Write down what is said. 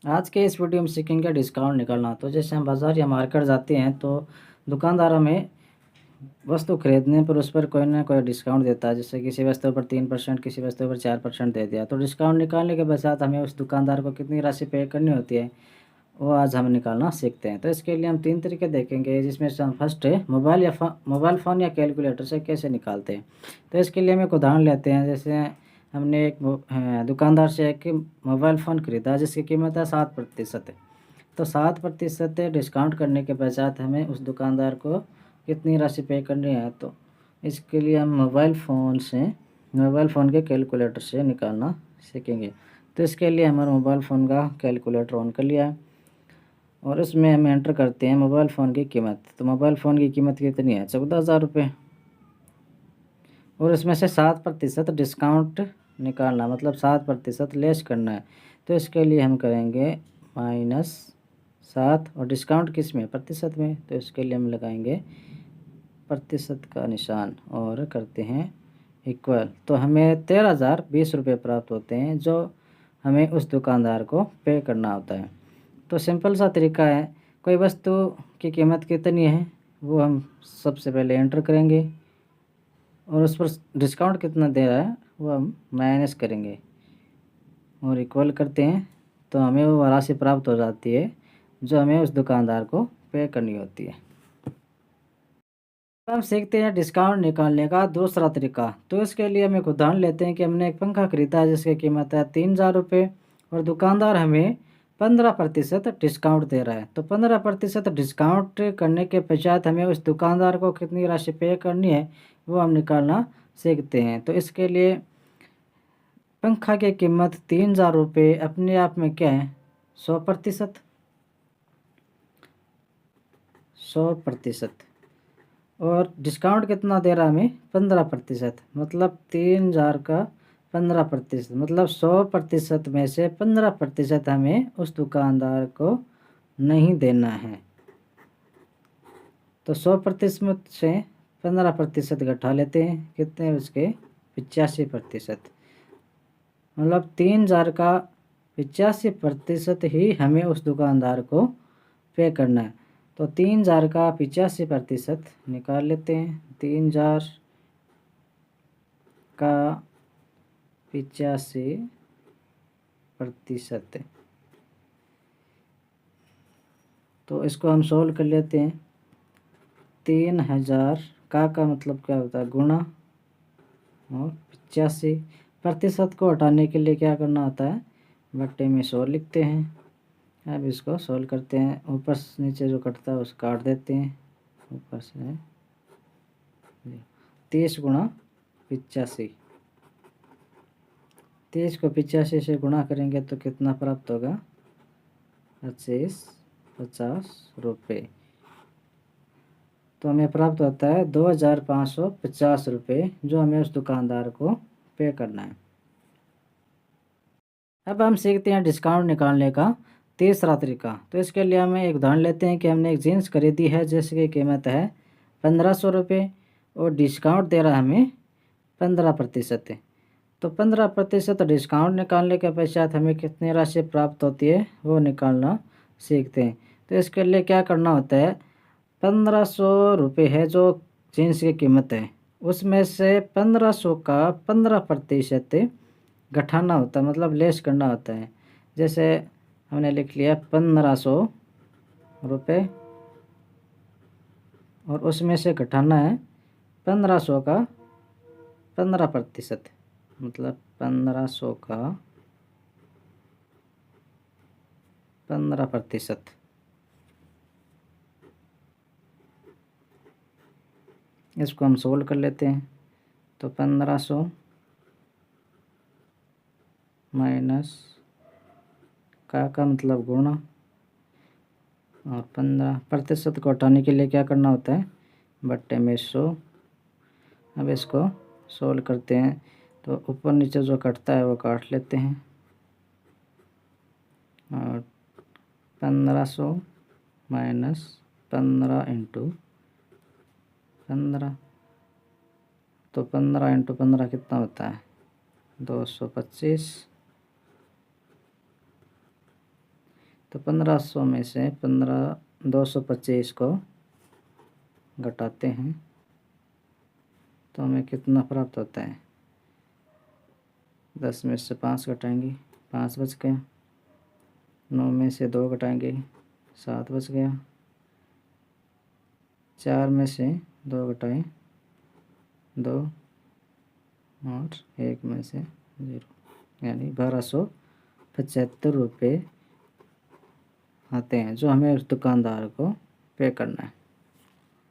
आज के इस वीडियो में सीखेंगे डिस्काउंट निकालना। तो जैसे हम बाज़ार या मार्केट जाते हैं तो दुकानदार हमें वस्तु खरीदने पर उस पर कोई ना कोई डिस्काउंट देता है। जैसे किसी वस्तु पर 3%, किसी वस्तु पर 4% दे दिया। तो डिस्काउंट निकालने के पश्चात हमें उस दुकानदार को कितनी राशि पे करनी होती है, वो आज हम निकालना सीखते हैं। तो इसके लिए हम 3 तरीके देखेंगे, जिसमें से हम फर्स्ट है मोबाइल फ़ोन या कैलकुलेटर से कैसे निकालते हैं। तो इसके लिए हम एक उदाहरण लेते हैं। जैसे हमने एक दुकानदार से एक मोबाइल फ़ोन खरीदा जिसकी कीमत है 7%। तो 7% डिस्काउंट करने के पश्चात हमें उस दुकानदार को कितनी राशि पे करनी है। तो इसके लिए हम मोबाइल फ़ोन के कैलकुलेटर से निकालना सीखेंगे। तो इसके लिए हमारा मोबाइल फ़ोन का कैलकुलेटर ऑन कर लिया है और इसमें हम एंटर करते हैं मोबाइल फ़ोन की कीमत। तो मोबाइल फ़ोन की कीमत कितनी है, 14,000 रुपये। और इसमें से 7% डिस्काउंट निकालना, मतलब 7% लेस करना है। तो इसके लिए हम करेंगे -7 और डिस्काउंट किस में, प्रतिशत में। तो इसके लिए हम लगाएंगे प्रतिशत का निशान और करते हैं इक्वल। तो हमें 13,020 रुपये प्राप्त होते हैं, जो हमें उस दुकानदार को पे करना होता है। तो सिंपल सा तरीका है। कोई वस्तु की कीमत कितनी है वो हम सबसे पहले एंटर करेंगे और उस पर डिस्काउंट कितना दे रहा है वो हम माइनस करेंगे और इक्वल करते हैं। तो हमें वो राशि प्राप्त हो जाती है जो हमें उस दुकानदार को पे करनी होती है। अब हम सीखते हैं डिस्काउंट निकालने का दूसरा तरीका। तो इसके लिए हम एक उदाहरण लेते हैं कि हमने एक पंखा खरीदा है जिसकी कीमत है 3,000 रुपये और दुकानदार हमें 15% डिस्काउंट दे रहा है। तो 15% डिस्काउंट करने के पश्चात हमें उस दुकानदार को कितनी राशि पे करनी है वो हम निकालना सीखते हैं। तो इसके लिए पंखा की कीमत 3,000 रुपये अपने आप में क्या है, 100%। 100% और डिस्काउंट कितना दे रहा है हमें, 15%। मतलब 3,000 का 15%, मतलब 100% में से 15% हमें उस दुकानदार को नहीं देना है। तो 100% से 15% घटा लेते हैं, कितने उसके 85%। मतलब 3,000 का 85% ही हमें उस दुकानदार को पे करना है। तो 3,000 का 85% निकाल लेते हैं। 3,000 का 85%, तो इसको हम सोल्व कर लेते हैं। 3,000 का मतलब क्या होता है, गुणा और 85%। को हटाने के लिए क्या करना होता है, बट्टे में 100 लिखते हैं। अब इसको सोल्व करते हैं। ऊपर से नीचे जो कटता है उसे काट देते हैं। ऊपर से 30 गुणा 85, 30 को 85 से गुणा करेंगे तो कितना प्राप्त होगा, 50 रुपये। तो हमें प्राप्त होता है 2,550 रुपये, जो हमें उस दुकानदार को पे करना है। अब हम सीखते हैं डिस्काउंट निकालने का तीसरा तरीका। तो इसके लिए हमें एक उदाहरण लेते हैं कि हमने एक जीन्स खरीदी है जिसकी कीमत है 1,500 रुपये और डिस्काउंट दे रहा है हमें 15%। तो 15% डिस्काउंट निकालने के पश्चात हमें कितनी राशि प्राप्त होती है वो निकालना सीखते हैं। तो इसके लिए क्या करना होता है, 1,500 रुपये है जो जीन्स की कीमत है, उसमें से 1,500 का 15% घटाना होता है, मतलब लेस करना होता है। जैसे हमने लिख लिया 1,500 रुपये और उसमें से घटाना है 1,500 का 15%, मतलब 1,500 का 15%। इसको हम सोल्व कर लेते हैं। तो 1,500 माइनस का मतलब गुणा और 15% को हटाने के लिए क्या करना होता है, बट्टे में 100। अब इसको सोल्व करते हैं तो ऊपर नीचे जो कटता है वो काट लेते हैं और 1,500 माइनस 15 इंटू 15, तो 15 इंटू 15 कितना होता है, 225। तो 1500 में से 225 को घटाते हैं तो हमें कितना प्राप्त होता है। 10 में से 5 घटाएंगे, 5 बच गया। 9 में से 2 घटाएंगे, 7 बच गया। 4 में से 2 घटाएं 2, और 1 में से 0, यानी 1275 रुपये आते हैं जो हमें उस दुकानदार को पे करना है।